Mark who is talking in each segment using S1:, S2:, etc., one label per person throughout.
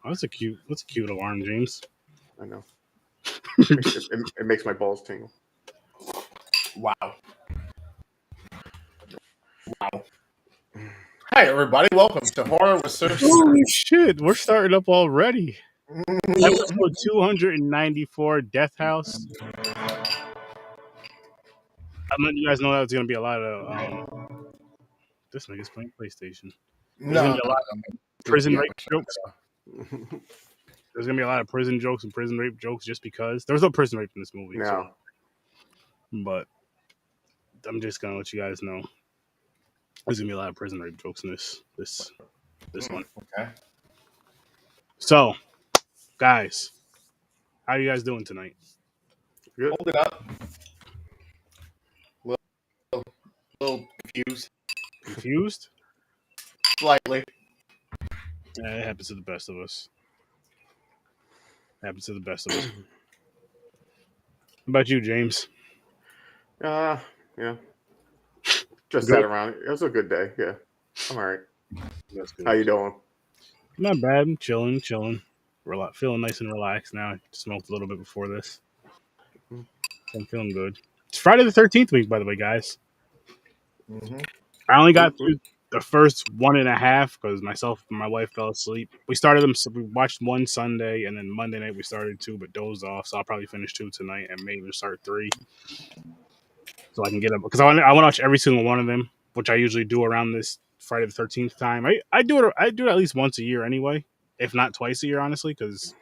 S1: Oh, that's a cute alarm, James.
S2: I know. It makes my balls tingle.
S3: Wow. Hi, everybody. Welcome to Horror with Sir.
S1: Holy shit, we're starting up already. Episode 294, Death House. I'm letting you guys know that it's going to be a lot of... this nigga's playing PlayStation. There's going to be a lot of prison rape jokes. There's going to be a lot of prison jokes and prison rape jokes just because. There was no prison rape in this movie.
S2: No.
S1: So. But I'm just going to let you guys know. There's going to be a lot of prison rape jokes in this one.
S3: Okay.
S1: So, guys, how are you guys doing tonight?
S2: Good.
S3: Hold it up. Little confused.
S1: Confused?
S3: Slightly.
S1: Yeah, it happens to the best of us. Happens to the best of us. How about you, James?
S2: Yeah. Just
S1: Good.
S2: sat around. It was a good day. Yeah. I'm all right.
S1: That's good.
S2: How you doing?
S1: Not bad. I'm chilling. Feeling nice and relaxed now. I smoked a little bit before this. I'm feeling good. It's Friday the 13th week, by the way, guys.
S3: Mm-hmm.
S1: I only got through the first 1.5 because myself and my wife fell asleep. We started them. So we watched one Sunday, and then Monday night we started 2, but dozed off. So I'll probably finish 2 tonight and maybe start 3, so I can get up because I want to watch every single one of them, which I usually do around this Friday the 13th time. I do it at least once a year anyway, if not twice a year, honestly, because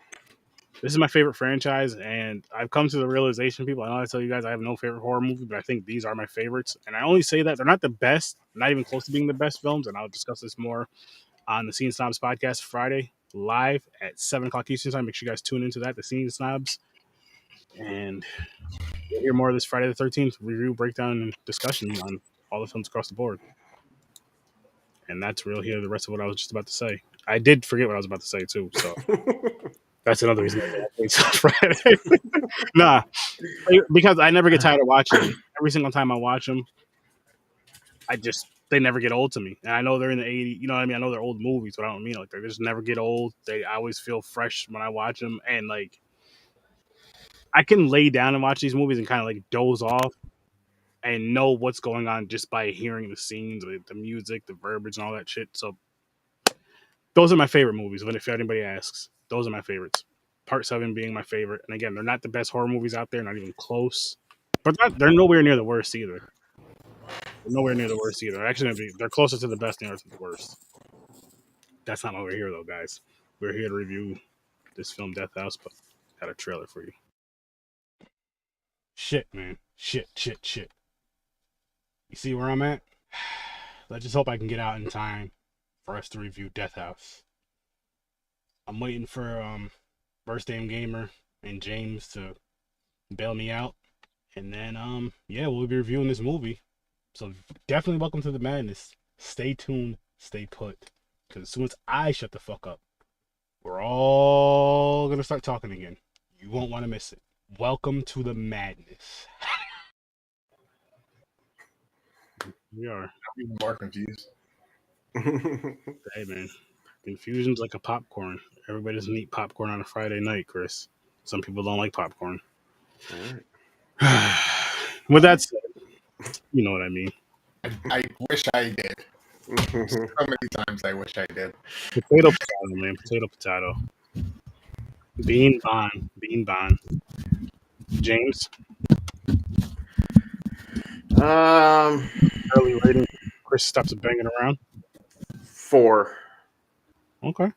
S1: this is my favorite franchise, and I've come to the realization, people, I know I tell you guys I have no favorite horror movie, but I think these are my favorites. And I only say that they're not the best, not even close to being the best films, and I'll discuss this more on the Scene Snobs podcast Friday, live at 7 o'clock Eastern time. Make sure you guys tune into that, the Scene Snobs. And you'll hear more of this Friday the 13th review, breakdown, and discussion on all the films across the board. And that's really here the rest of what I was just about to say. I did forget what I was about to say, too, so... That's another reason I wait till Friday. Nah, because I never get tired of watching them. Every single time I watch them, they never get old to me. And I know they're in the 80s, you know what I mean? I know they're old movies, but I don't mean like they just never get old. I always feel fresh when I watch them. And like, I can lay down and watch these movies and kind of like doze off and know what's going on just by hearing the scenes, the music, the verbiage, and all that shit. So those are my favorite movies. But if anybody asks, those are my favorites. Part 7 being my favorite. And again, they're not the best horror movies out there, not even close. But they're nowhere near the worst either. Actually, they're closer to the best than to the worst. That's not why we're here, though, guys. We're here to review this film, Death House, but got a trailer for you. Shit, man. Shit. You see where I'm at? Let's just hope I can get out in time for us to review Death House. I'm waiting for First Damn Gamer and James to bail me out. And then, we'll be reviewing this movie. So definitely welcome to the madness. Stay tuned, stay put. Because as soon as I shut the fuck up, we're all going to start talking again. You won't want to miss it. Welcome to the madness. We are.
S3: I'm even more confused.
S1: Hey, man. Confusion's like a popcorn. Everybody doesn't eat popcorn on a Friday night, Chris. Some people don't like popcorn.
S2: All right.
S1: With that said, you know what I mean.
S3: I wish I did. So many times I wish I did.
S1: Potato, man. Potato. Bean bon. James? Early rating. Chris stops banging around.
S2: 4.
S1: Okay.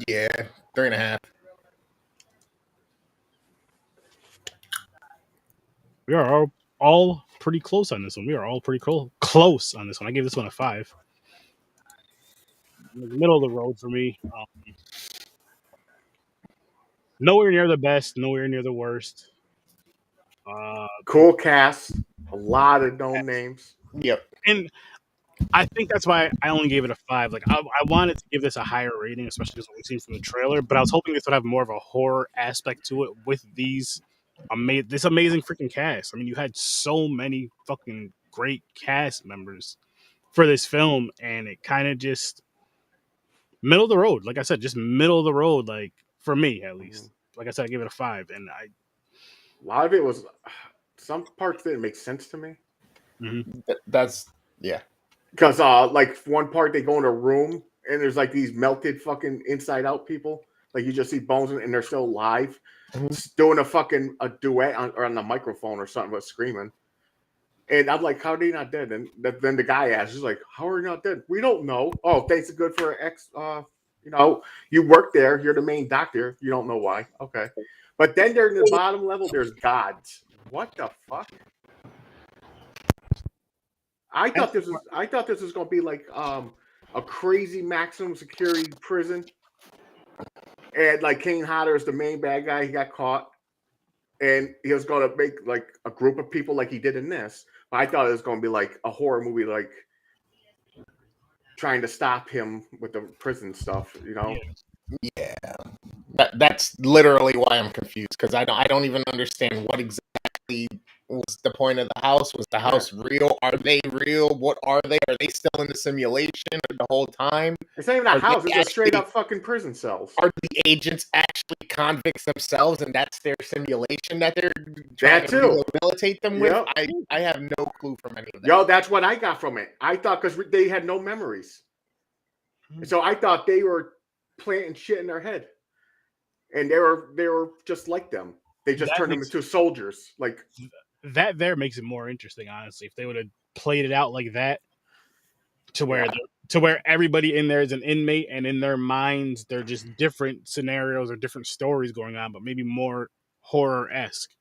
S3: Yeah, 3.5.
S1: We are all pretty close on this one. We are all pretty close on this one. I gave this one a 5. Middle of the road for me. Nowhere near the best. Nowhere near the worst.
S2: Cool cast. A lot of known names.
S3: Yep.
S1: And I think that's why I only gave it a 5. Like I wanted to give this a higher rating, especially because what we've seen from the trailer. But I was hoping this would have more of a horror aspect to it with this amazing freaking cast. I mean, you had so many fucking great cast members for this film, and it kind of just middle of the road. Like I said, just middle of the road. Like for me, at least. Like I said, I give it a 5, and
S2: a lot of it was some parts didn't make sense to me.
S3: That's yeah.
S2: Because like one part they go in a room and there's like these melted fucking inside out people. Like you just see bones and they're still alive, doing a duet on the microphone or something, but screaming. And I'm like, how are they not dead? And then the guy asks, he's like, how are you not dead? We don't know. Oh, thanks good for you work there. You're the main doctor. You don't know why. Okay. But then they're in the bottom level. There's gods. What the fuck? I thought this was going to be like a crazy maximum security prison. And like Kane Hodder is the main bad guy. He got caught. And he was going to make like a group of people like he did in this. But I thought it was going to be like a horror movie, like trying to stop him with the prison stuff, you know?
S3: Yeah. That's literally why I'm confused, because I don't even understand what exactly was the point of the house. Was the house real? Are they real? What are they? Are they still in the simulation the whole time?
S2: It's not even a house. It's a straight up fucking prison cells.
S3: Are the agents actually convicts themselves, and that's their simulation that they're trying to rehabilitate them with? I have no clue from any of that.
S2: Yo, that's what I got from it. I thought because they had no memories. So I thought they were planting shit in their head. And they were just like them. They just turned them into soldiers. Like
S1: that there makes it more interesting, honestly. If they would have played it out like that, to where everybody in there is an inmate, and in their minds they're just different scenarios or different stories going on, but maybe more horror-esque.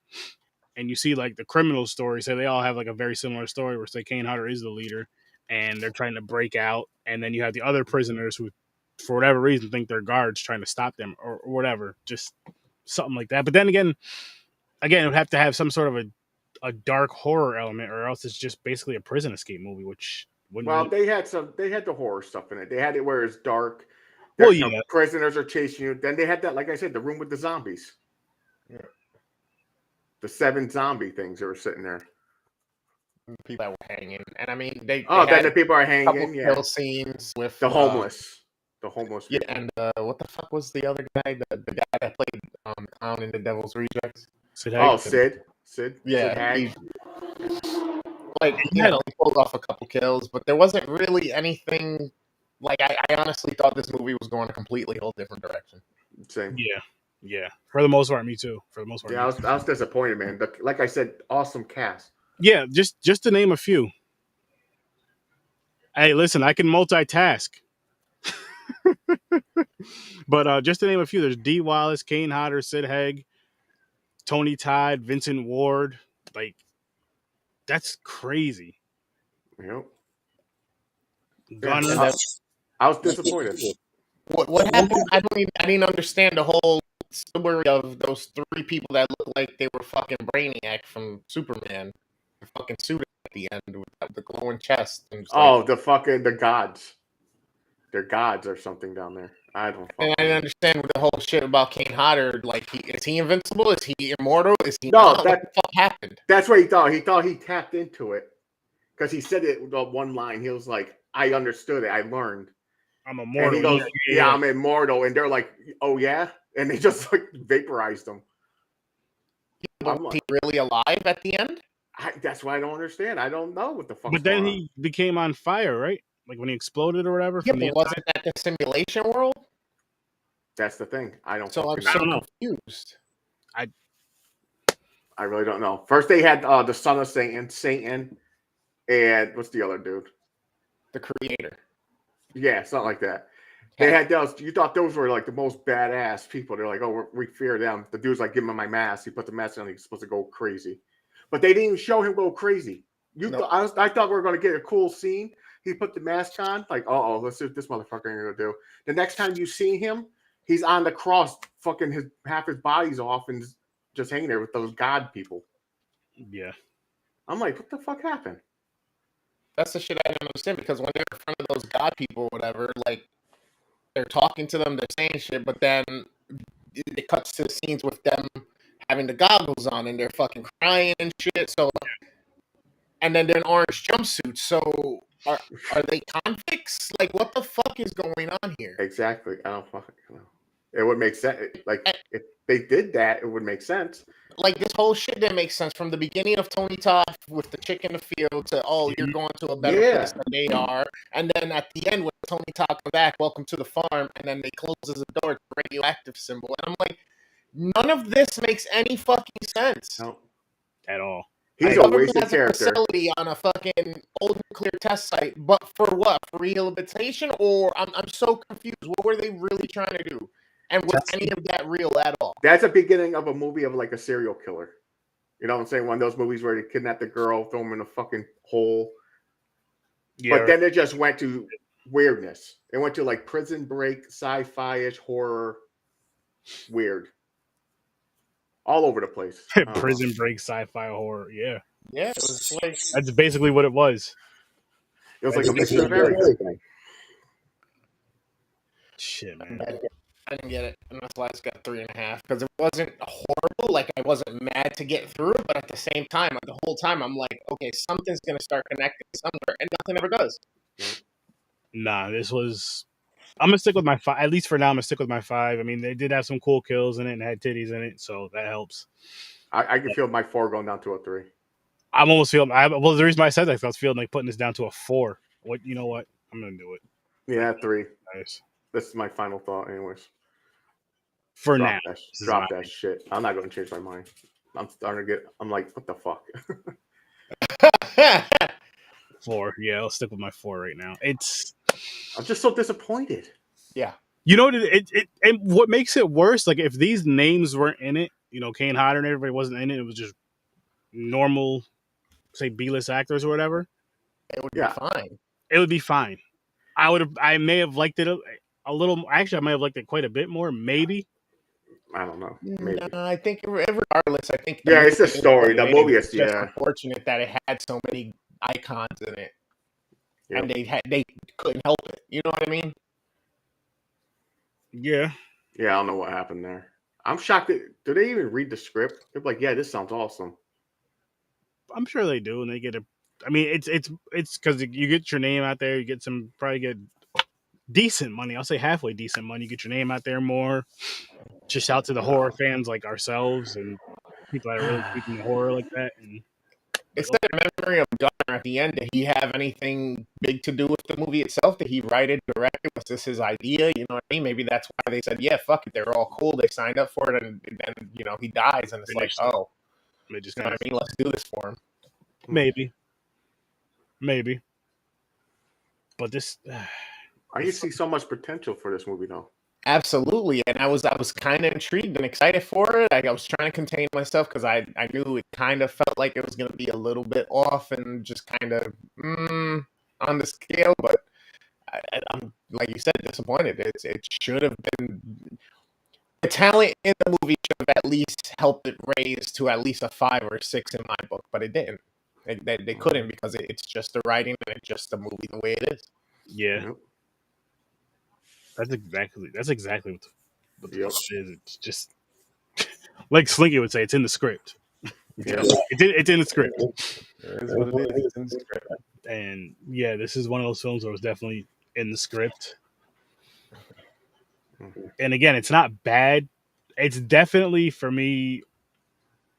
S1: And you see like the criminal stories, so they all have like a very similar story where say Kane Hodder is the leader and they're trying to break out, and then you have the other prisoners who for whatever reason think they're guards trying to stop them or whatever, just something like that. But then again it would have to have some sort of a dark horror element, or else it's just basically a prison escape movie, which wouldn't
S2: they had the horror stuff in it. They had it where it's dark. Prisoners are chasing you. Then they had that, like I said, the room with the zombies. Yeah. The 7 zombie things that were sitting there.
S3: People that were hanging. And I mean they
S2: then the people are hanging,
S3: couple kill scenes with
S2: the homeless. The homeless
S3: people. Yeah, and what the fuck was the other guy? The guy that played Clown in the Devil's Rejects?
S2: Sid.
S3: Yeah. Sid he pulled off a couple kills, but there wasn't really anything. Like I honestly thought this movie was going a completely whole different direction.
S2: Same.
S1: Yeah. For the most part, me too.
S2: Yeah, I was disappointed, man. Like I said, awesome cast.
S1: Yeah, just to name a few. Hey, listen, I can multitask. But just to name a few, there's Dee Wallace, Kane Hodder, Sid Haig, Tony Todd, Vincent Ward. Like, that's crazy.
S2: Yep.
S1: Gunnar.
S2: I was disappointed.
S3: What happened? I didn't understand the whole story of those 3 people that looked like they were fucking Brainiac from Superman. The fucking suit at the end with the glowing chest. And
S2: the gods. They're gods or something down there. I don't.
S3: And I didn't understand the whole shit about Kane Hodder. Like, is he invincible? Is he immortal? Is he
S2: not?
S3: What the fuck happened?
S2: That's what he thought. He thought he tapped into it because he said it with one line. He was like, "I understood it. I learned.
S1: I'm immortal."
S2: And he goes, "Yeah, I'm immortal." And they're like, "Oh yeah," and they just like vaporized him.
S3: Was he really alive at the end?
S2: That's what I don't understand. I don't know what the fuck.
S1: But then he became on fire, right? Like when he exploded or whatever.
S3: Yeah, but wasn't that the simulation world?
S2: That's the thing. I'm
S3: so confused.
S2: I really don't know. First, they had the son of Satan, and what's the other dude?
S3: The creator.
S2: Yeah, something like that. They had those. You thought those were like the most badass people. They're like, oh, we fear them. The dude's like, give him my mask. He put the mask on. He's supposed to go crazy, but they didn't even show him go crazy. I thought we were going to get a cool scene. He put the mask on, like, let's see what this motherfucker ain't gonna do. The next time you see him, he's on the cross, fucking half his body's off and just hanging there with those god people.
S1: Yeah.
S2: I'm like, what the fuck happened?
S3: That's the shit I don't understand, because when they're in front of those god people or whatever, like, they're talking to them, they're saying shit, but then it cuts to scenes with them having the goggles on and they're fucking crying and shit. So, and then they're in orange jumpsuits. So Are they convicts? Like, what the fuck is going on here?
S2: Exactly. I don't fucking know. It would make sense. Like, if they did that, it would make sense.
S3: Like, this whole shit didn't make sense from the beginning of Tony Todd with the chick in the field to, oh, you're going to a better place than they are. And then at the end, when Tony Todd comes back, welcome to the farm, and then they closes the door to the radioactive symbol. And I'm like, none of this makes any fucking sense.
S2: No.
S1: At all.
S2: He's a wasted character.
S3: A facility on a fucking old nuclear test site, but for what? For rehabilitation? Or I'm so confused. What were they really trying to do? And was any of that real at all?
S2: That's a beginning of a movie of like a serial killer. You know what I'm saying? One of those movies where they kidnap the girl, throw him in a fucking hole. Yeah, but then it just went to weirdness. It went to like Prison Break, sci-fi-ish, horror, weird. All over the place.
S1: Prison Break, sci-fi, horror. Yeah.
S3: Yeah, it was like...
S1: That's basically what it was.
S2: It was like a mixture of everything.
S1: Shit, man.
S3: I didn't get it, and that's why it's got 3.5, because it wasn't horrible. Like, I wasn't mad to get through it, but at the same time, like, the whole time, I'm like, okay, something's going to start connecting somewhere, and nothing ever does.
S1: Nah, this was... I'm going to stick with my 5. At least for now, I'm going to stick with my 5. I mean, they did have some cool kills in it and had titties in it, so that helps.
S2: I can feel my 4 going down to a 3.
S1: I'm almost feeling... well, the reason why I said that is I was feeling like putting this down to a 4. You know what? I'm going to do it.
S2: Yeah, 3.
S1: Nice.
S2: This is my final thought, anyways.
S1: For now.
S2: Drop that shit. I'm not going to change my mind. I'm starting to get... I'm like, what the fuck?
S1: 4. Yeah, I'll stick with my 4 right now.
S2: I'm just so disappointed.
S3: Yeah.
S1: You know, and what makes it worse, like, if these names weren't in it, you know, Kane Hodder and everybody wasn't in it, it was just normal, say, B-list actors or whatever.
S3: It would be fine.
S1: It would be fine. I may have liked it a little. Actually, I may have liked it quite a bit more. Maybe.
S2: I don't know. Maybe.
S3: No, I think regardless, I think...
S2: Yeah, it's a story. The movie is
S3: just unfortunate that it had so many icons in it. Yep. And they couldn't help it. You know what I mean?
S1: Yeah.
S2: Yeah, I don't know what happened there. I'm shocked. Do they even read the script? They're like, yeah, this sounds awesome.
S1: I'm sure they do, and they get a... I mean, it's because you get your name out there, you get probably get decent money. I'll say halfway decent money. You get your name out there more. Just out to the horror fans like ourselves and people that are really speaking horror like that. And
S3: is there a memory of Gunnar at the end? Did he have anything big to do with the movie itself? Did he write it, direct it? Was this his idea? You know what I mean? Maybe that's why they said, yeah, fuck it. They're all cool. They signed up for it. And then, you know, he dies. And it's like, oh,
S1: they just,
S3: you know what I mean? Let's do this for him.
S1: Maybe. But this...
S2: I used to see so much potential for this movie, though.
S3: Absolutely, and I was kind of intrigued and excited for it. I was trying to contain myself because I knew it kind of felt like it was going to be a little bit off and just kind of on the scale. But I'm, like you said, disappointed. It should have been... The talent in the movie should have at least helped it raise to at least a 5 or 6 in my book, but it didn't. They couldn't because it's just the writing and it's just the movie the way it is.
S1: Yeah. Yep. That's exactly what the shit is. It's just like Slinky would say, it's in the script.
S2: Yeah.
S1: It's in the script.
S3: It is what it is. It's in the script.
S1: And yeah, this is one of those films that was definitely in the script. And again, it's not bad. It's definitely, for me,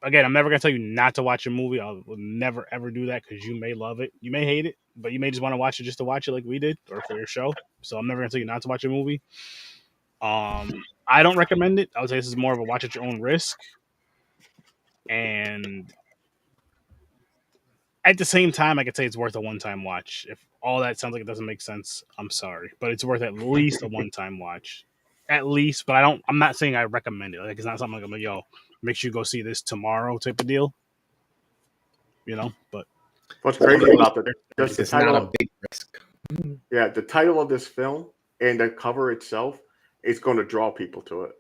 S1: again, I'm never going to tell you not to watch a movie. I will never, ever do that because you may love it. You may hate it, but you may just want to watch it just to watch it like we did or for your show. So I'm never going to tell you not to watch a movie. I don't recommend it. I would say this is more of a watch at your own risk. And at the same time, I could say it's worth a one-time watch. If all that sounds like it doesn't make sense, I'm sorry. But it's worth at least a one-time watch. At least, but I'm not saying I recommend it. Like, it's not something like I'm like, yo, make sure you go see this tomorrow type of deal. You know, but
S2: what's crazy about
S3: it's not a big risk.
S2: Yeah, the title of this film and the cover itself is going to draw people to it.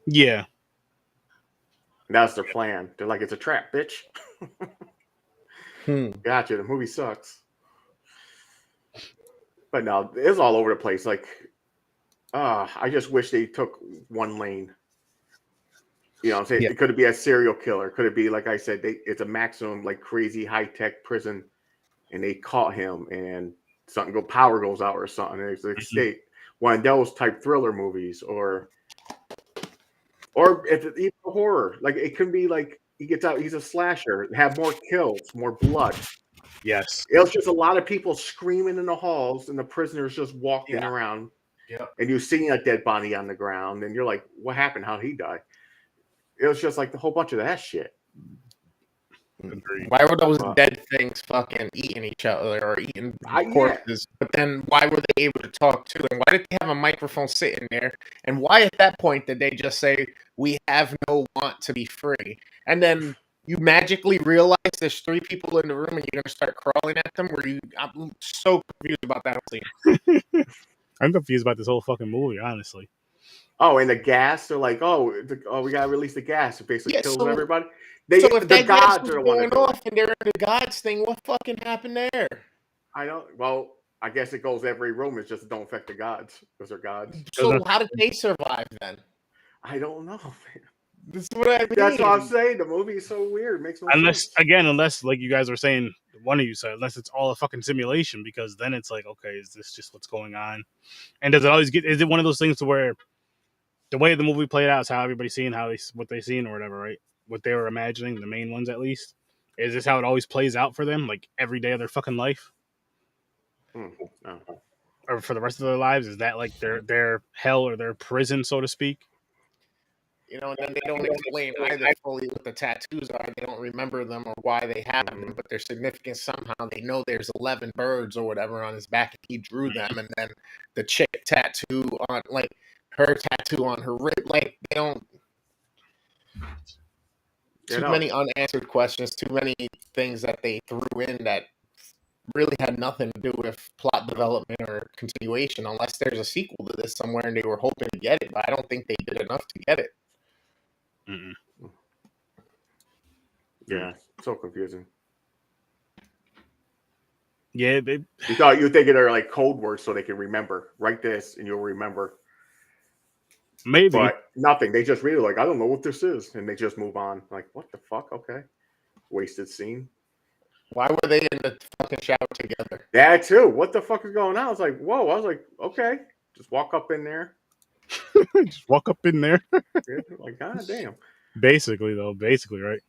S1: Yeah.
S2: That's their plan. They're like, it's a trap, bitch. Gotcha. The movie sucks. But no, it's all over the place. Like, I just wish they took one lane. You know what I'm saying? Yeah. It could be a serial killer. Could it be, like I said, it's a maximum, like, crazy high-tech prison and they caught him, and power goes out or something. And it's an escape. One of those type thriller movies, or if it's even horror, like it can be like he gets out, he's a slasher, have more kills, more blood.
S1: Yes.
S2: It was just a lot of people screaming in the halls, and the prisoners just walking around.
S3: Yeah.
S2: And you see a dead body on the ground, and you're like, "What happened? How'd he die?" It was just like the whole bunch of that shit.
S1: Agreed.
S3: Why were those dead things fucking eating each other or eating corpses? Yeah. But then why were they able to talk to them? Why did they have a microphone sitting there? And why at that point did they just say, "We have no want to be free"? And then you magically realize there's 3 people in the room and you're gonna start crawling at them? I'm so confused about that scene.
S1: I'm confused about this whole fucking movie, honestly.
S2: Oh, and the gas, they're like, we gotta release the gas. It basically kills everybody.
S3: So if the gods are going off and they're in the gods thing, what fucking happened there?
S2: I don't. Well, I guess it goes every room. It's just don't affect the gods because they're gods.
S3: So how did they survive then?
S2: I don't know, man.
S3: This is what I mean.
S2: That's what I'm saying. The movie is so weird. It makes no sense.
S1: Unless like you guys were saying, one of you said, unless it's all a fucking simulation, because then it's like, okay, is this just what's going on? And does it always is it one of those things to where the way the movie played out is how everybody's seeing what they seen or whatever, right? What they were imagining, the main ones at least. Is this how it always plays out for them, like every day of their fucking life?
S2: No.
S1: Or for the rest of their lives? Is that like their hell or their prison, so to speak?
S3: You know, and then they don't explain either fully what the tattoos are. They don't remember them or why they have them, but they're significant somehow. They know there's 11 birds or whatever on his back, and he drew them. And then the chick tattoo on, like, her tattoo on her rib, like, they don't... Too many unanswered questions, too many things that they threw in that really had nothing to do with plot development or continuation, unless there's a sequel to this somewhere and they were hoping to get it, but I don't think they did enough to get it.
S1: Mm-mm.
S2: Yeah, so confusing.
S1: Yeah,
S2: you think they're like code words so they can remember. Write this and you'll remember.
S1: Maybe.
S2: But nothing. They just really like, I don't know what this is. And they just move on. Like, what the fuck? Okay. Wasted scene.
S3: Why were they in the fucking shower together?
S2: That too. What the fuck is going on? I was like, whoa. I was like, okay. Just walk up in there.
S1: Just walk up in there.
S2: Like, god damn.
S1: Basically, right?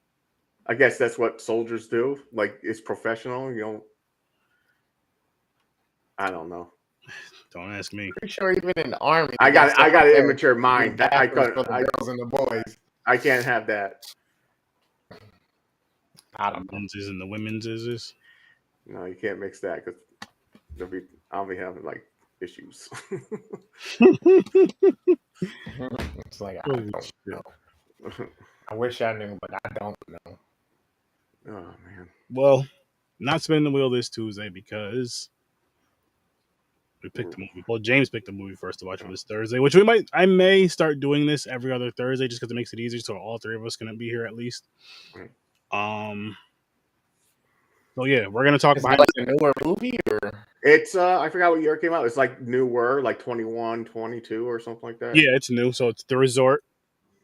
S2: I guess that's what soldiers do. Like, it's professional. You know, I don't know.
S1: Don't ask me.
S3: Pretty sure even in the army,
S2: I got an immature mind. I couldn't.
S3: For the girls and the boys.
S2: I can't have that.
S3: I don't know.
S1: The men's is and the women's is.
S2: No, you can't mix that because I'll be having like issues.
S3: It's like, I don't know. I wish I knew, but I don't know.
S2: Oh man.
S1: Well, not spinning the wheel this Tuesday because we picked a movie. Well, James picked a movie for us to watch for this Thursday, which I may start doing this every other Thursday just because it makes it easier, so all 3 of us can be here at least. So yeah, we're gonna talk about
S3: like a newer movie, or
S2: it's I forgot what year it came out. It's like newer, like 21, 22 or something like that.
S1: Yeah, it's new. So it's The Resort.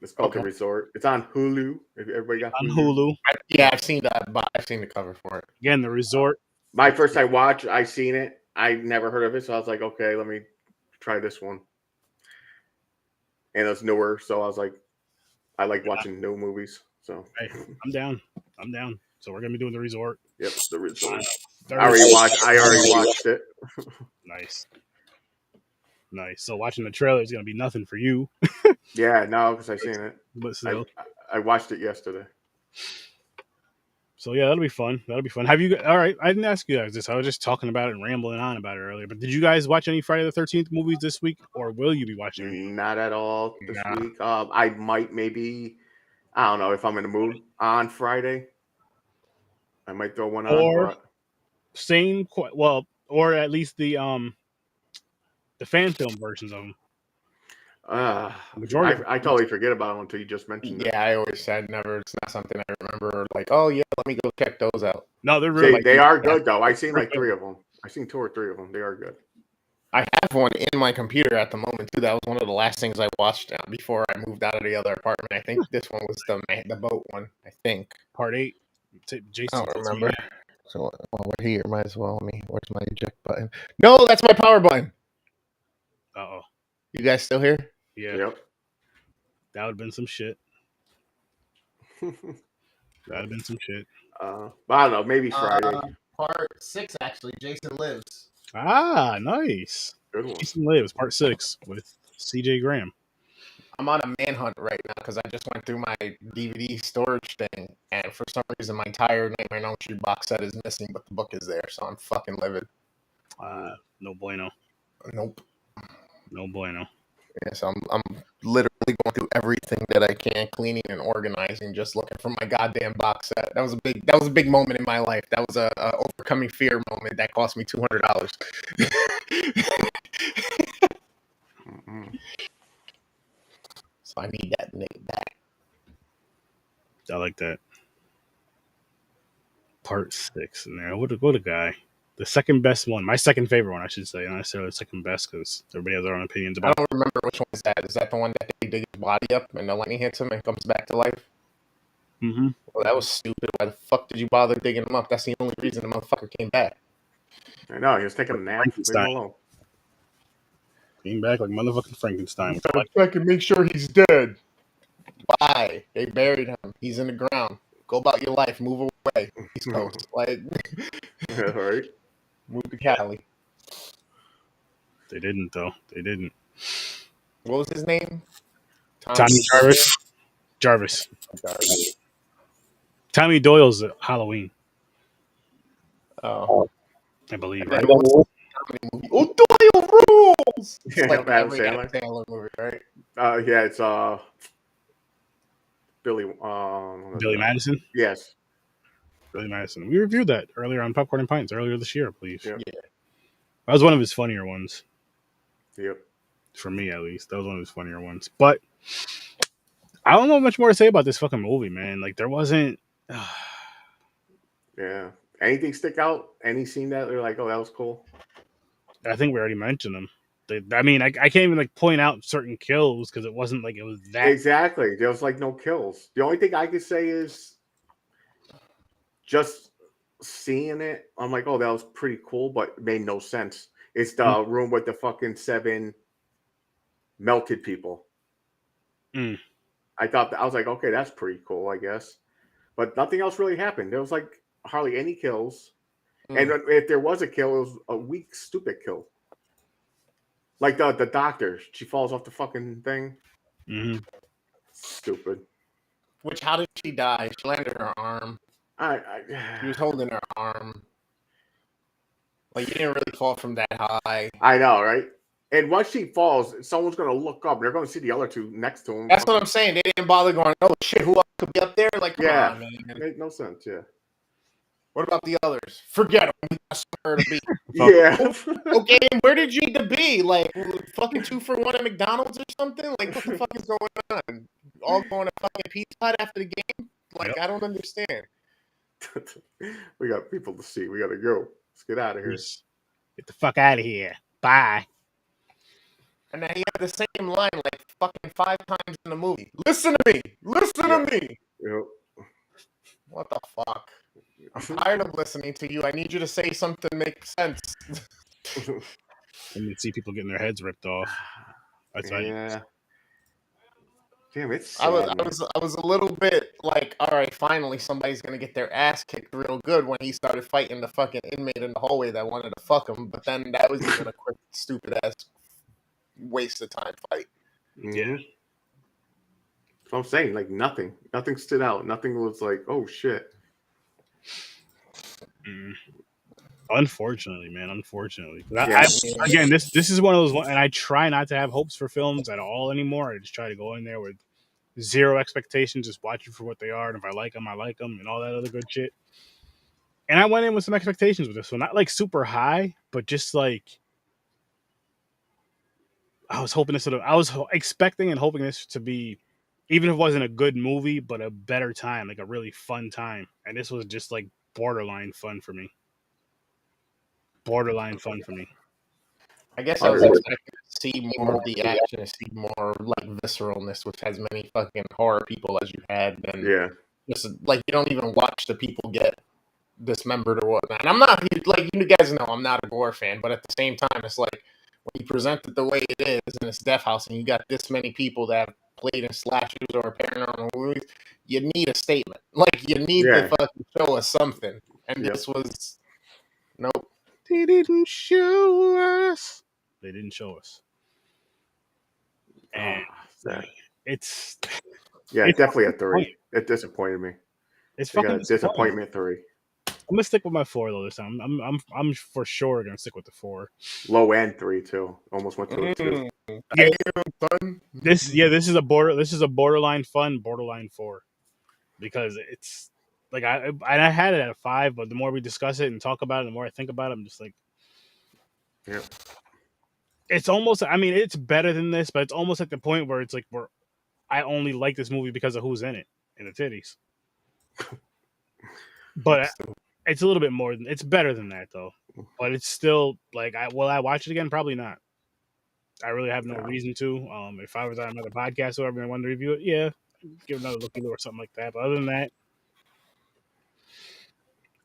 S2: It's called The Resort. It's on Hulu. Everybody got
S1: on Hulu.
S3: Yeah, I've seen that, but I've seen the cover for it.
S1: Again, The Resort.
S2: My first time watch, I seen it. I never heard of it, so I was like, okay, let me try this one. And it's newer, so I was like, I like watching new movies. So
S1: hey, I'm down. So we're gonna be doing The Resort.
S2: Yep, The Resort. I already watched it.
S1: Nice. So watching the trailer is gonna be nothing for you.
S2: Yeah, no, because I seen it.
S1: But still,
S2: I watched it yesterday.
S1: So yeah, that'll be fun. Have you? All right, I didn't ask you guys this. I was just talking about it and rambling on about it earlier. But did you guys watch any Friday the 13th movies this week, or will you be watching?
S2: Not at all this week. I might maybe. I don't know if I'm in the mood on Friday. I might throw one on.
S1: Or or at least the fan film versions of them.
S2: Majority. I totally forget about them until you just mentioned it.
S3: Yeah, I always said never. It's not something I remember. Like, oh yeah, let me go check those out.
S1: No, they're really.
S2: They are good though. I've seen like 3 of them. I've seen 2 or 3 of them. They are good.
S3: I have one in my computer at the moment too. That was one of the last things I watched before I moved out of the other apartment. I think this one was the boat one. I think
S1: Part 8.
S3: I don't remember. So while we're here, might as well. Where's my eject button? No, that's my power button.
S1: Uh-oh.
S3: You guys still here?
S1: Yeah.
S2: Yep.
S1: That would have been some shit. That would have been some shit.
S2: But I don't know. Maybe Friday.
S3: Part 6, actually. Jason Lives.
S1: Ah, nice.
S2: Good one.
S1: Jason Lives, part 6 with CJ Graham.
S3: I'm on a manhunt right now because I just went through my DVD storage thing, and for some reason, my entire Nightmare on Elm Street box set is missing, but the book is there, so I'm fucking livid.
S1: No bueno.
S3: Nope.
S1: No bueno.
S3: Yeah, so I'm literally going through everything that I can, cleaning and organizing, just looking for my goddamn box set. That was a big moment in my life. That was a overcoming fear moment that cost me $200. So I need that nigga back.
S1: I like that. Part 6 in there. What a guy. The second best one. My second favorite one, I should say. Not necessarily the second best because everybody has their own opinions
S3: I
S1: about
S3: don't remember which one is that. Is that the one that they dig his body up and the lightning hits him and comes back to life?
S1: Mm-hmm.
S3: Well, that was stupid. Why the fuck did you bother digging him up? That's the only reason the motherfucker came back.
S2: I know. He was taking a nap. Leave him alone.
S1: Came back like motherfucking Frankenstein.
S3: I can make sure he's dead. Why? They buried him. He's in the ground. Go about your life. Move away. East Coast. Like,
S2: All right.
S3: move to Cali.
S1: They didn't, though. They didn't.
S3: What was his name?
S1: Tommy Jarvis. Jarvis. Tommy Doyle's at Halloween.
S3: Oh.
S1: I believe,
S3: Right?
S1: right?
S3: Oh, Doyle rules! It's
S2: Yeah,
S3: like
S2: Adam
S3: every
S2: Sandler.
S3: Adam Sandler movie, right?
S2: Yeah, it's Billy.
S1: Billy Madison?
S2: Yes.
S1: Billy Madison. We reviewed that earlier on Popcorn and Pints earlier this year, I believe.
S2: Yep.
S3: Yeah.
S1: That was one of his funnier ones.
S2: Yep.
S1: For me, at least. That was one of his funnier ones. But I don't know much more to say about this fucking movie, man. Like, there wasn't...
S2: Yeah. Anything stick out? Any scene that they're like, oh, that was cool?
S1: I think we already mentioned them. I can't even like point out certain kills because it wasn't like it was that.
S2: Exactly. There was like no kills. The only thing I could say is just seeing it, I'm like, oh, that was pretty cool, but it made no sense. It's the room with the fucking 7 melted people.
S1: Mm.
S2: I was like, okay, that's pretty cool, I guess. But nothing else really happened. There was like hardly any kills. And if there was a kill, it was a weak, stupid kill. Like the doctor, she falls off the fucking thing.
S1: Mm-hmm.
S2: Stupid.
S3: How did she die? She landed her arm. She was holding her arm. Like, you didn't really fall from that high.
S2: I know, right? And once she falls, someone's going to look up. They're going to see the other 2 next to him.
S3: That's what I'm saying. They didn't bother going, oh, shit, who else could be up there? Like, come on, man.
S2: It made no sense, yeah.
S3: What about the others? Forget them. We got somewhere to be.
S2: Yeah.
S3: Okay, where did you need to be? Like, fucking 2 for 1 at McDonald's or something? Like, what the fuck is going on? All going to fucking Pizza Hut after the game? Like, yep. I don't understand.
S2: We got people to see. We got to go. Let's get out of here.
S1: Get the fuck out of here. Bye.
S3: And then he had the same line like fucking 5 times in the movie. Listen to me. Listen to me.
S2: Yep.
S3: What the fuck? I'm tired of listening to you. I need you to say something that makes sense.
S1: And you see people getting their heads ripped off. That's
S2: yeah. Damn, it's
S3: sad, I was a little bit like, all right, finally somebody's gonna get their ass kicked real good when he started fighting the fucking inmate in the hallway that wanted to fuck him. But then that was even a quick, stupid ass waste of time fight.
S2: Yeah. So I'm saying, like, nothing stood out. Nothing was like, oh shit.
S1: Unfortunately, man. Unfortunately, again, this is one of those ones, and I try not to have hopes for films at all anymore. I just try to go in there with zero expectations, just watch it for what they are, and if I like them, I like them, and all that other good shit. And I went in with some expectations with this one, not like super high, but just like I was expecting and hoping this to be, even if it wasn't a good movie, but a better time, like a really fun time. And this was just like borderline fun for me.
S3: I guess I was expecting to see more of the action, to see more like visceralness with as many fucking horror people as you had. And just like you don't even watch the people get dismembered or whatnot. And I'm not like you guys know I'm not a gore fan, but at the same time, it's like when you present it the way it is in this death house, and you got this many people that have played in slashers or paranormal movies, you need a statement. Like you need to fucking show us something. And this was nope.
S1: They didn't show us. They didn't show us. And it's
S2: definitely a 3. It disappointed me.
S1: It's fucking
S2: disappointment 3.
S1: I'm gonna stick with my 4 though this time. I'm for sure gonna stick with the 4.
S2: Low end 3 too. Almost went to a 2.
S1: Yeah, this is a borderline fun, borderline 4, because it's like I had it at a 5, but the more we discuss it and talk about it, the more I think about it, I'm just like, it's almost. I mean, it's better than this, but it's almost at the point where it's like I only like this movie because of who's in it and the titties. But it's a little bit more than it's better than that though. But it's still like will I watch it again? Probably not. I really have no reason to. If I was on another podcast or whatever and I wanted to review it, yeah, give another look or something like that. But other than that,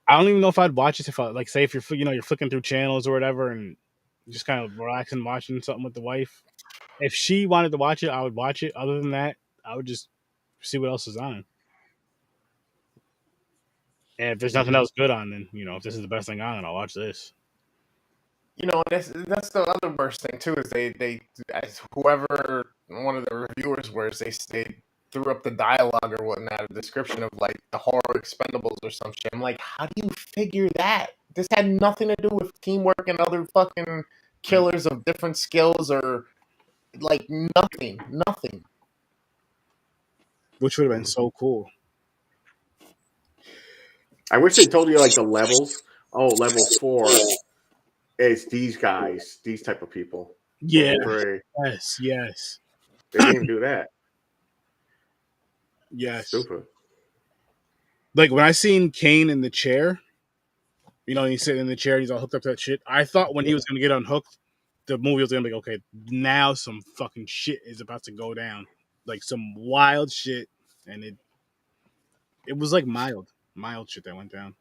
S1: I don't even know if I'd watch it if I say if you're you're flicking through channels or whatever and just kind of relaxing watching something with the wife. If she wanted to watch it, I would watch it. Other than that, I would just see what else is on. And if there's nothing else good on, then if this is the best thing on, I'll watch this.
S3: That's the other worst thing too is they whoever one of the reviewers was they threw up the dialogue or whatnot, a description of like the horror Expendables or some shit. I'm like, how do you figure that? This had nothing to do with teamwork and other fucking killers of different skills or like nothing.
S1: Which would have been so cool.
S2: I wish they told you like the levels. Oh, level 4 is these guys, these type of people.
S1: Yeah. Yes.
S2: They didn't even do that.
S1: Yes.
S2: Stupid.
S1: Like when I seen Kane in the chair, he's sitting in the chair, he's all hooked up to that shit. I thought when he was gonna get unhooked, the movie was gonna be like, okay, now some fucking shit is about to go down. Like some wild shit. And it was like mild shit that went down.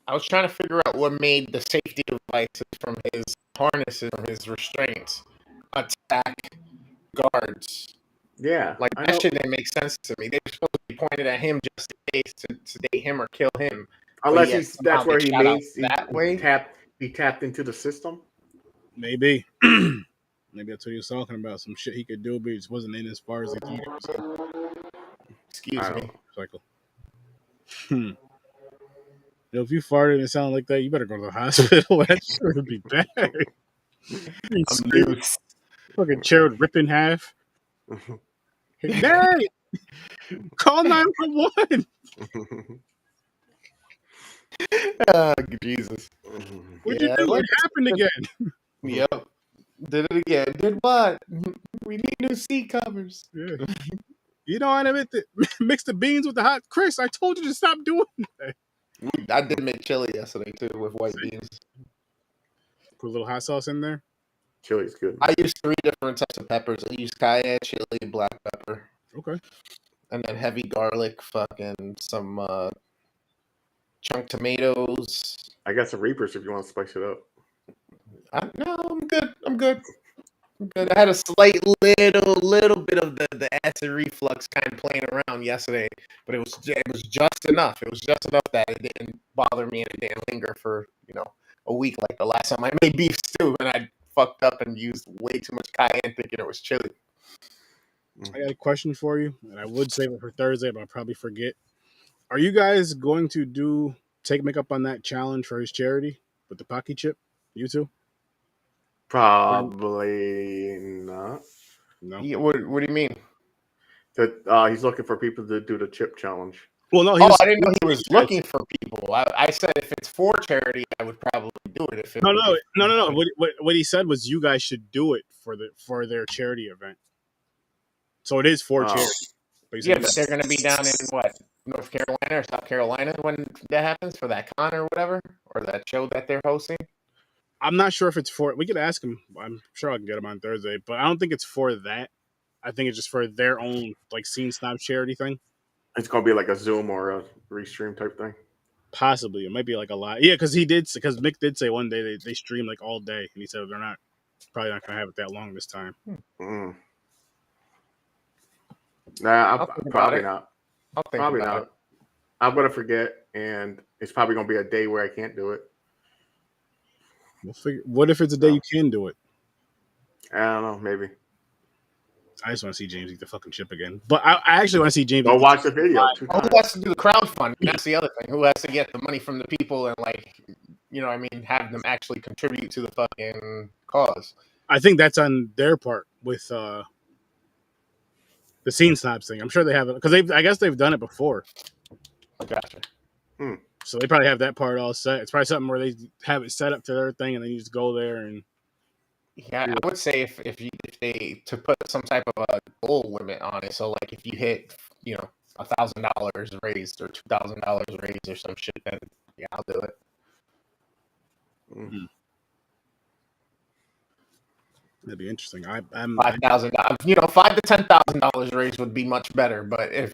S3: I was trying to figure out what made the safety devices from his harnesses, from his restraints, attack guards.
S2: Yeah.
S3: Like, that shit didn't make sense to me. They were supposed to be pointed at him just in case to sedate him or kill him.
S2: Unless that's where he tapped into the system.
S1: Maybe. Maybe that's what he was talking about. Some shit he could do, but he just wasn't in as far as he thought it was.
S3: Excuse me.
S1: Cycle. If you farted and it sounded like that, you better go to the hospital. That shit would be bad. Fucking chair would rip in half. Hey, Dad! Call 911!
S3: Oh, Jesus.
S1: What'd you do? It happened again.
S3: Yep. Did it again. Did what? We need new seat covers.
S1: Yeah. I mix the beans with the hot. Chris, I told you to stop doing that.
S3: I did make chili yesterday too with white beans.
S1: Put a little hot sauce in there.
S2: Chili's good.
S3: I used 3 different types of peppers. I used cayenne, chili, black pepper.
S1: Okay.
S3: And then heavy garlic, fucking some chunk tomatoes.
S2: I got some Reapers if you want to spice it up.
S3: No, I'm good. I had a slight little bit of the acid reflux kind of playing around yesterday, but it was just enough. It was just enough that it didn't bother me and it didn't linger for a week like the last time I made beef stew and I fucked up and used way too much cayenne thinking it was chili.
S1: I got a question for you, and I would save it for Thursday, but I'll probably forget. Are you guys going to take makeup on that challenge for his charity with the Pocky chip? You two?
S2: Probably not.
S3: No. Yeah, what do you mean?
S2: That he's looking for people to do the chip challenge.
S1: Well, no.
S3: I didn't know he was looking for people. I said if it's for charity, I would probably do it. If it
S1: no. What he said was you guys should do it for their charity event. So it is for charity.
S3: But they're going to be down in what, North Carolina or South Carolina when that happens for that con or whatever, or that show that they're hosting.
S1: I'm not sure if it's for. We could ask him. I'm sure I can get him on Thursday, but I don't think it's for that. I think it's just for their own Scene Snob charity thing.
S2: It's gonna be like a Zoom or a Restream type thing.
S1: Possibly, it might be like a lot. Yeah, because Mick did say one day they stream like all day, and he said they're not probably not gonna have it that long this time.
S2: Mm. Nah,
S3: I'll think about
S2: probably
S3: it.
S2: not.
S3: I'll think
S2: Probably
S3: about
S2: not.
S3: it.
S2: I'm gonna forget, and it's probably gonna be a day where I can't do it.
S1: We'll figure. What if it's a day you can do it?
S2: I don't know. Maybe
S1: I just want to see James eat the fucking chip again. But I actually want to see James.
S2: go watch the video 2
S3: Oh,
S2: times.
S3: who has to do the crowdfunding? That's the other thing. Who has to get the money from the people and like, you know what I mean, have them actually contribute to the fucking cause.
S1: I think that's on their part with the scene snaps thing. I'm sure they have it because I guess they've done it before.
S3: Gotcha.
S1: So they probably have that part all set. It's probably something where they have it set up to their thing and then you just go there and.
S3: Yeah, I would say if they to put some type of a goal limit on it. So like if you hit, you know, $1,000 raised or $2,000 raised or some shit, then yeah, I'll do it.
S1: Mm. That'd be interesting. I'm
S3: $5,000, you know, $5,000 to $10,000 raised would be much better. But if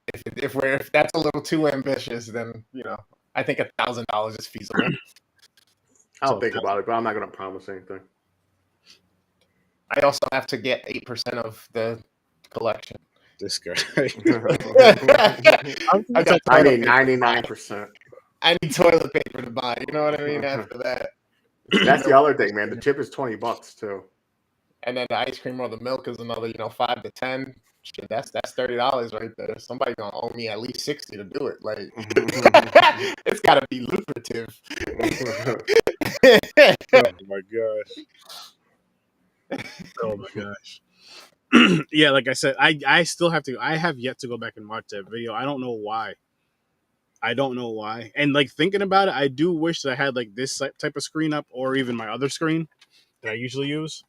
S3: that's a little too ambitious, then you know, I think $1,000 is feasible.
S2: I'll think about it, but I'm not gonna promise anything.
S3: I also have to get 8% of the collection.
S1: this guy.
S3: I
S2: need 99%.
S3: I need toilet paper to buy. You know what I mean? After that,
S2: that's the other thing, man. The chip is $20 too.
S3: And then the ice cream or the milk is another, you know, 5 to 10. Shit, that's $30 right there. Somebody's gonna owe me at least 60 to do it. Like, it's gotta be lucrative.
S1: Oh my gosh. Oh my gosh. Yeah, like I said, I still have to. I have yet to go back and watch that video. I don't know why. And like thinking about it, I do wish that I had like this type of screen up, or even my other screen that I usually use,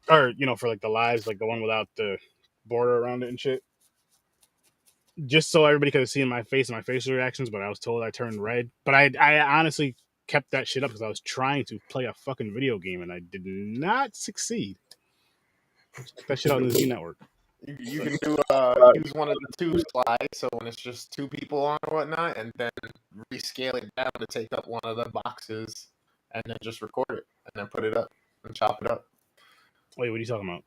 S1: or you know, for like the lives, like the one without the border around it and shit. Just so everybody could have seen my face and my facial reactions, but I was told I turned red. But I honestly kept that shit up because I was trying to play a fucking video game and I did not succeed. Check that shit out on the Z Network.
S3: You can do use one of the 2 slides, so when it's just 2 people on or whatnot, and then rescale it down to take up one of the boxes, and then just record it, and then put it up and chop it up.
S1: Wait, what are you talking about?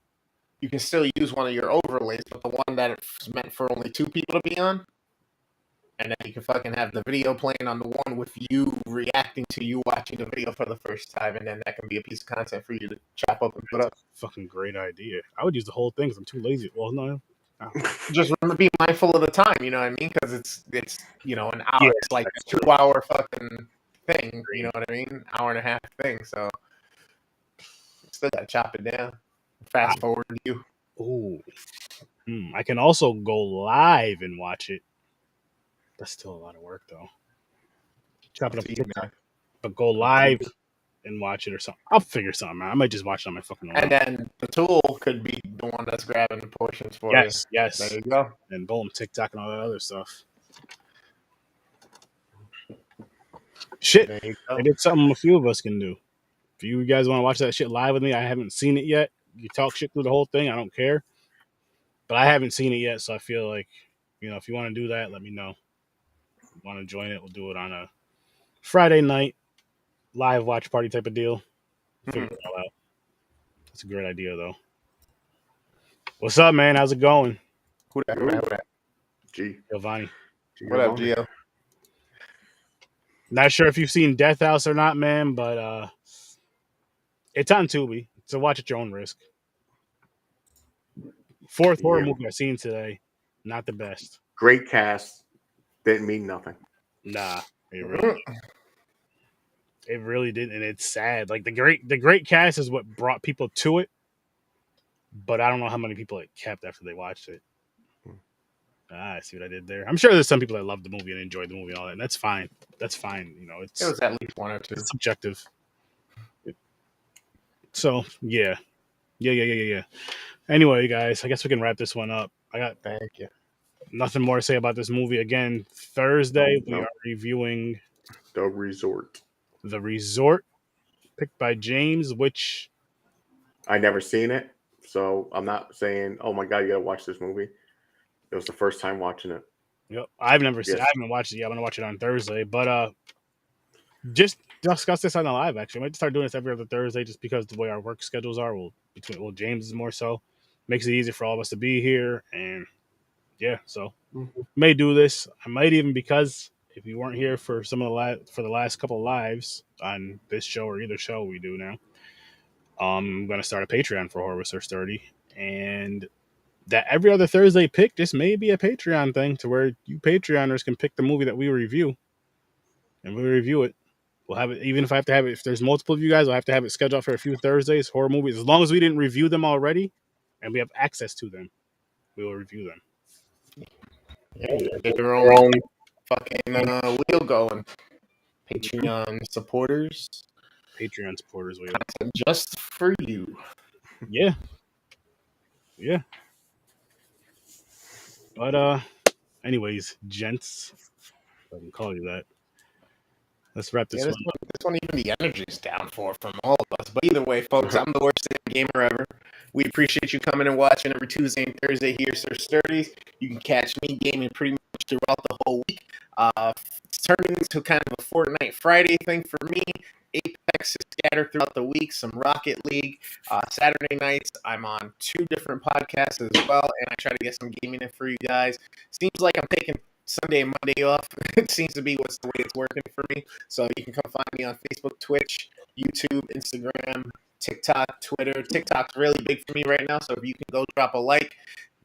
S3: You can still use one of your overlays, but the one that is meant for only 2 people to be on, and then you can fucking have the video playing on the one with you reacting to you watching the video for the first time, and then that can be a piece of content for you to chop up and put up.
S1: Fucking great idea. I would use the whole thing because I'm too lazy. Well, no.
S3: Just remember, be mindful of the time. You know what I mean? Because it's you know an hour.
S1: Yeah,
S3: it's like a 2-hour fucking thing. You know what I mean? Hour and a half thing. So still gotta chop it down. Fast forward you.
S1: Ooh. I can also go live and watch it. That's still a lot of work though. Chop it up, but go live and watch it or something. I'll figure something out. I might just watch it on my fucking.
S3: And then the tool could be the one that's grabbing the portions for you.
S1: Yes.
S3: There you go.
S1: And boom, TikTok and all that other stuff. Shit, maybe it's something a few of us can do. If you guys want to watch that shit live with me, I haven't seen it yet. You talk shit through the whole thing, I don't care. But I haven't seen it yet, so I feel like, you know, if you want to do that, let me know. If you want to join it, we'll do it on a Friday night live watch party type of deal. Figure it all out. That's a great idea, though. What's up, man? How's it going?
S3: Who that?
S2: G.
S1: Giovanni.
S3: What up, Gio?
S1: Not sure if you've seen Death House or not, man, but it's on Tubi, so watch at your own risk. 4th horror movie I've seen today. Not the best.
S2: Great cast. Didn't mean nothing.
S1: Nah, it really didn't, and it's sad. Like the great cast is what brought people to it, but I don't know how many people it kept after they watched it. I see what I did there. I'm sure there's some people that love the movie and enjoyed the movie and all that, and that's fine. That's fine. You know, it
S3: was at least 1 or 2.
S1: It's subjective. So yeah. Anyway, guys, I guess we can wrap this one up.
S3: Thank you.
S1: Nothing more to say about this movie. Again, Thursday we are reviewing
S2: The Resort.
S1: The Resort, picked by James, which
S2: I never seen it, so I'm not saying, oh my god, you gotta watch this movie. It was the first time watching it.
S1: Yep. I've never seen.
S2: Yes.
S1: I haven't watched it yet. I'm gonna watch it on Thursday. But just discuss this on the live. Actually, I might start doing this every other Thursday, just because the way our work schedules are. James is more so makes it easier for all of us to be here, and yeah, so may do this. I might even, because if you weren't here for some of the last couple of lives on this show or either show we do now, I'm gonna start a Patreon for Horror with Sir Sturdy, and that every other Thursday pick, this may be a Patreon thing to where you Patreoners can pick the movie that we review, and we review it. We'll have it, even if I have to have it, if there's multiple of you guys, I'll have to have it scheduled for a few Thursdays, horror movies. As long as we didn't review them already and we have access to them, we will review them.
S3: Yeah, get your own fucking wheel going. Patreon supporters.
S1: Patreon supporters, we
S3: Just for you.
S1: Yeah. Yeah. But anyways, gents, if I can call you that. Let's wrap this
S3: This one, even the energy's down from all of us. But either way, folks, I'm the worst gamer ever. We appreciate you coming and watching every Tuesday and Thursday here, Sir Sturdy's. You can catch me gaming pretty much throughout the whole week. It's turning into kind of a Fortnite Friday thing for me. Apex is scattered throughout the week, some Rocket League. Saturday nights, I'm on 2 different podcasts as well, and I try to get some gaming in for you guys. Seems like I'm taking Sunday and Monday off. It seems to be what's the way it's working for me. So you can come find me on Facebook, Twitch, YouTube, Instagram, TikTok, Twitter. TikTok's really big for me right now, so if you can go drop a like,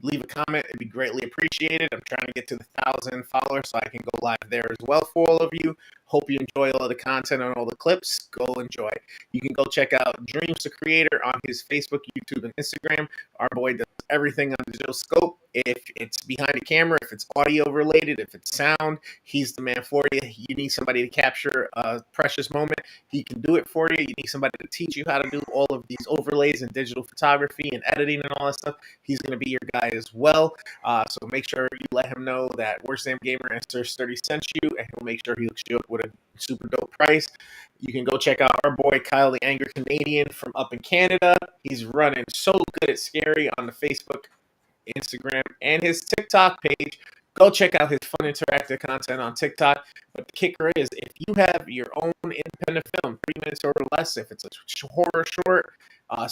S3: leave a comment, it'd be greatly appreciated. I'm trying to get to the 1,000 followers so I can go live there as well for all of you. Hope you enjoy all the content and all the clips. Go enjoy. You can go check out Dreams the Creator on his Facebook, YouTube, and Instagram. Our boy does everything on digital scope. If it's behind the camera, if it's audio related, if it's sound, he's the man for you. You need somebody to capture a precious moment, he can do it for you. You need somebody to teach you how to do all of these overlays and digital photography and editing and all that stuff. He's going to be your guy as well. So make sure you let him know that Worst Damn Gamer and Sir Sturdy sent you, and he'll make sure he hooks you up with a super dope price. You can go check out our boy Kyle the Angry Canadian from up in Canada. He's running so good at Scary on the Facebook, Instagram, and his TikTok page. Go check out his fun interactive content on TikTok. But the kicker is, if you have your own independent film, 3 minutes or less, if it's a horror short,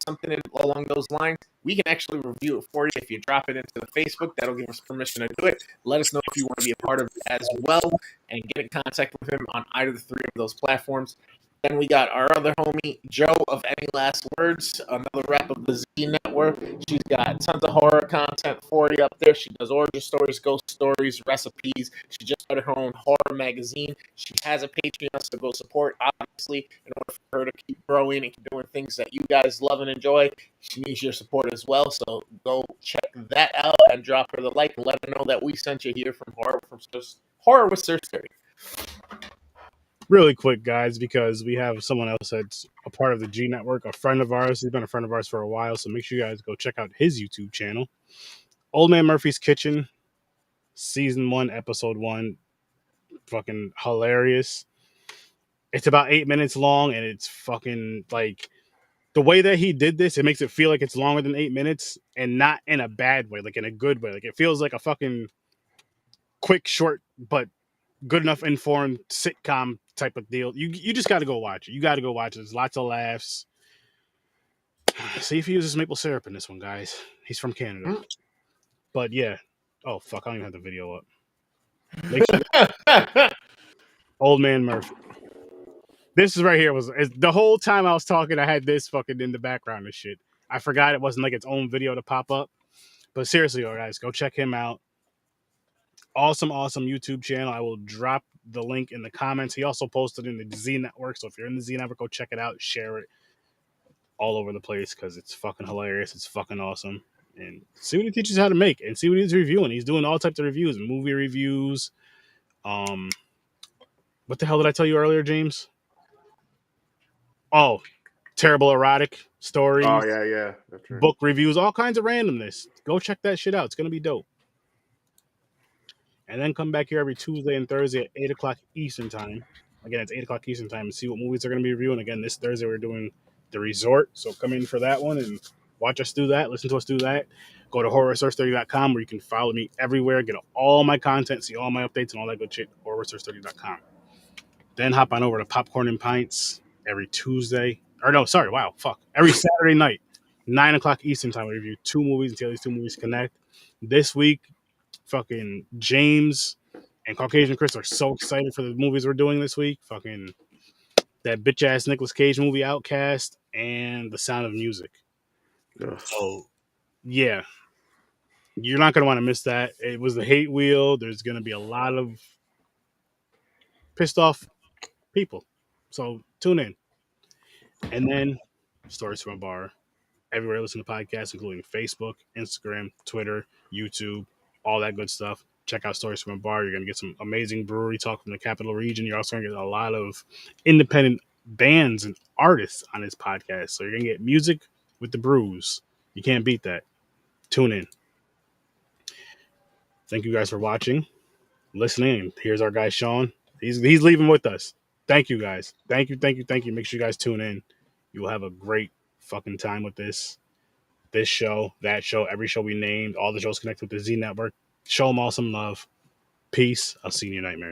S3: something along those lines, we can actually review it for you. If you drop it into the Facebook, that'll give us permission to do it. Let us know if you want to be a part of it as well, and get in contact with him on either the 3 of those platforms. Then we got our other homie, Joe of Any Last Words, another rep of the Z Network. She's got tons of horror content for you up there. She does origin stories, ghost stories, recipes. She just started her own horror magazine. She has a Patreon, so go support, obviously, in order for her to keep growing and keep doing things that you guys love and enjoy. She needs your support as well, so go check that out and drop her the like and let her know that we sent you here from Horror with Sir Sturdy.
S1: really quick, guys, because we have someone else that's a part of the G Network, a friend of ours. He's been a friend of ours for a while, so make sure you guys go check out his YouTube channel, Old Man Murphy's Kitchen, Season 1, Episode 1. Fucking hilarious. It's about 8 minutes long, and it's fucking like the way that he did this. It makes it feel like it's longer than 8 minutes, and not in a bad way, like in a good way. Like it feels like a fucking quick, short, but good enough informed sitcom type of deal. You just got to go watch it. You got to go watch it. There's lots of laughs. See if he uses maple syrup in this one, guys. He's from Canada. But yeah. Oh fuck! I don't even have the video up. Make sure. Old Man Murphy. This is right here was the whole time I was talking. I had this fucking in the background and shit. I forgot it wasn't like its own video to pop up. But seriously, guys, go check him out. Awesome YouTube channel. I will drop the link in the comments. He also posted in the Z Network. So if you're in the Z Network, go check it out. Share it all over the place because it's fucking hilarious. It's fucking awesome. And see what he teaches how to make and see what he's reviewing. He's doing all types of reviews, movie reviews. What the hell did I tell you earlier, James? Oh, terrible erotic stories.
S2: Oh, yeah. That's right.
S1: Book reviews, all kinds of randomness. Go check that shit out. It's going to be dope. And then come back here every Tuesday and Thursday at 8 o'clock Eastern time. Again, it's 8 o'clock Eastern time and see what movies they're going to be reviewing. Again, this Thursday we're doing The Resort. So come in for that one and watch us do that, listen to us do that. Go to HORRORWITHSIR.STURDY.com where you can follow me everywhere, get all my content, see all my updates and all that good shit. HORRORWITHSIR.STURDY.com. Then hop on over to Popcorn and Pints every Tuesday. Or no, sorry, wow, fuck. Every Saturday night, 9 o'clock Eastern time, we review 2 movies until these 2 movies connect. This week, fucking James and Caucasian Chris are so excited for the movies we're doing this week. Fucking that bitch ass Nicolas Cage movie Outcast and The Sound of Music.
S2: Ugh.
S1: So yeah, you're not gonna want to miss that. It was the hate wheel. There's gonna be a lot of pissed off people. So tune in. And then Stories from a Bar. Everywhere you listen to podcasts, including Facebook, Instagram, Twitter, YouTube, all that good stuff. Check out Stories from a Bar. You're going to get some amazing brewery talk from the capital region. You're also going to get a lot of independent bands and artists on this podcast. So you're going to get music with the brews. You can't beat that. Tune in. Thank you guys for watching, listening. Here's our guy, Sean. He's leaving with us. Thank you, guys. Thank you. Make sure you guys tune in. You will have a great fucking time with this show, that show, every show we named, all the shows connected with the Z Network. Show them all some love. Peace. I'll see you in your nightmare.